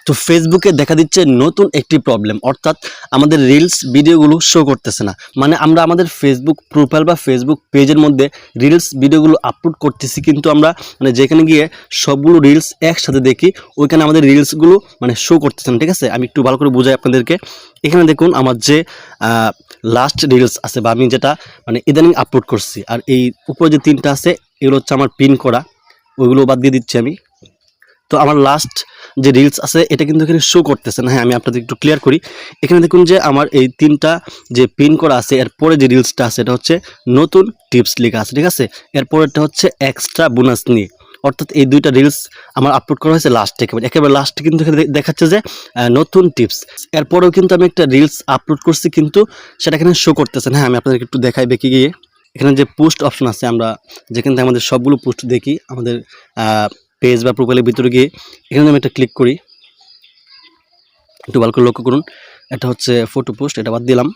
তো ফেসবুকে দেখা দিচ্ছে নতুন একটি প্রবলেম, অর্থাৎ আমাদের রিলস ভিডিওগুলো শো করতেছে না। মানে আমরা আমাদের ফেসবুক প্রোফাইল বা ফেসবুক পেজের মধ্যে রিলস ভিডিওগুলো আপলোড করতেছি, কিন্তু আমরা মানে যেখানে গিয়ে সবগুলো রিলস একসাথে দেখি ওইখানে আমাদের রিলসগুলো মানে শো করতেছে না। ঠিক আছে, আমি একটু ভালো করে বুঝাই আপনাদেরকে। এখানে দেখুন আমার যে লাস্ট রিলস আছে বা আমি যেটা মানে ইদানিং আপলোড করছি, আর এই উপরে যে তিনটা আছে এগুলো হচ্ছে আমার পিন করা, ওইগুলো বাদ দিয়ে দিচ্ছি আমি। তো আমার লাস্ট যে রিলস আছে এটা কিন্তু এখানে শো করতেছে না। হ্যাঁ, আমি আপনাদের একটু ক্লিয়ার করি। এখানে দেখুন যে আমার এই তিনটা যে পিন করা আছে, এরপরে যে রিলসটা আছে এটা হচ্ছে নতুন টিপস লেখা আছে। ঠিক আছে, এরপরেরটা হচ্ছে এক্সট্রা বোনাস নিয়ে, অর্থাৎ এই দুইটা রিলস আমার আপলোড করা হয়েছে লাস্টে, একেবারে লাস্টে কিন্তু এখানে দেখাচ্ছে যে নতুন টিপস। এরপরেও কিন্তু আমি একটা রিলস আপলোড করছি, কিন্তু সেটা এখানে শো করতেছে না। হ্যাঁ, আমি আপনাদেরকে একটু দেখাই বেঁকে গিয়ে। এখানে যে পোস্ট অপশন আছে, আমরা যেখান থেকে আমাদের সবগুলো পোস্ট দেখি আমাদের পেজ বা প্রোফাইলের ভিতরে গিয়ে এখানে আমি একটা ক্লিক করি। একটু ভালো করে লক্ষ্য করুন, এটা হচ্ছে ফটো পোস্ট, এটা বাদ দিলাম।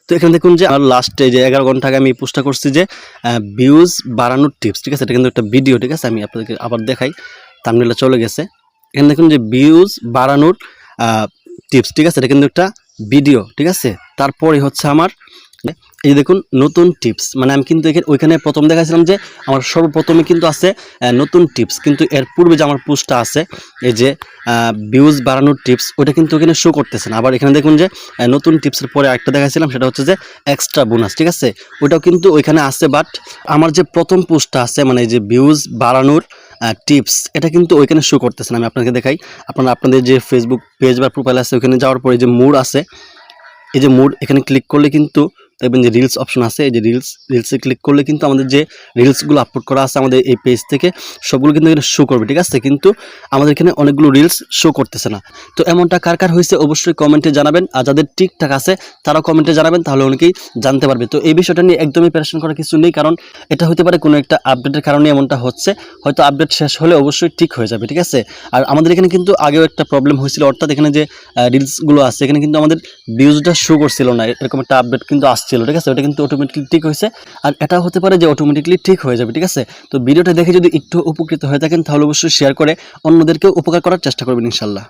তো এখানে দেখুন যে আমার লাস্টে যে 11 ঘন্টা আগে আমি পোস্টটা করছি যে ভিউজ বাড়ানোর টিপস। ঠিক আছে, এটা কিন্তু একটা ভিডিও। ঠিক আছে, আমি আপনাদেরকে আবার দেখাই, থাম্বনেইলে চলে গেছে। এখানে দেখুন যে ভিউজ বাড়ানোর টিপস। ঠিক আছে, এটা কিন্তু একটা ভিডিও। ঠিক আছে, তারপরে হচ্ছে আমার এই যে দেখুন নতুন টিপস, মানে আমি কিন্তু ওইখানে প্রথম দেখাছিলাম যে আমার সর্বপ্রথমে কিন্তু আছে নতুন টিপস, কিন্তু এর পূর্বে যে আমার পোস্টটা আছে এই যে ভিউজ বাড়ানোর টিপস, ওটা কিন্তু ওখানে শো করতেছে না। আবার এখানে দেখুন যে নতুন টিপসের পরে একটা দেখাছিলাম, সেটা হচ্ছে যে এক্সট্রা বোনাস। ঠিক আছে, ওটাও কিন্তু ওইখানে আছে, বাট আমার যে প্রথম পোস্টটা আছে মানে যে ভিউজ বাড়ানোর টিপস, এটা কিন্তু ওইখানে শো করতেছে না। আমি আপনাকে দেখাই, আপনাদের যে ফেসবুক পেজ বা প্রোফাইল আছে ওইখানে যাওয়ার পরে যে মোড আছে, এই যে মোড, এখানে ক্লিক করলে কিন্তু দেখবেন যে রিলস অপশন আছে। এই যে রিলসে ক্লিক করলে কিন্তু আমাদের যে রিলসগুলো আপলোড করা আছে আমাদের এই পেজ থেকে সবগুলো কিন্তু এখানে শো করবে। ঠিক আছে, কিন্তু আমাদের এখানে অনেকগুলো রিলস শো করতেছে না। তো এমনটা কার কার হয়েছে অবশ্যই কমেন্টে জানাবেন, আর যাদের ঠিকঠাক আছে তারাও কমেন্টে জানাবেন, তাহলে অনেকেই জানতে পারবে। তো এই বিষয়টা নিয়ে একদমই প্যারেশান করার কিছু নেই, কারণ এটা হতে পারে কোনো একটা আপডেটের কারণে এমনটা হচ্ছে। হয়তো আপডেট শেষ হলে অবশ্যই ঠিক হয়ে যাবে। ঠিক আছে, আর আমাদের এখানে কিন্তু আগেও একটা প্রবলেম হয়েছিল, অর্থাৎ এখানে যে রিলসগুলো আছে এখানে কিন্তু আমাদের ভিউজটা শো করছিল না, এরকম একটা আপডেট কিন্তু আসছিল। ঠিক আছে, ওটা কিন্তু অটোমেটিকলি ঠিক হয়েছে, আর এটা হতে পারে যে অটোমেটিকলি ঠিক হয়ে যাবে। ঠিক আছে, তো ভিডিওটা দেখে যদি একটু উপকৃত হয়ে থাকেন তাহলে অবশ্যই শেয়ার করে অন্যদেরকেও উপকার করার চেষ্টা করবেন ইনশাল্লাহ।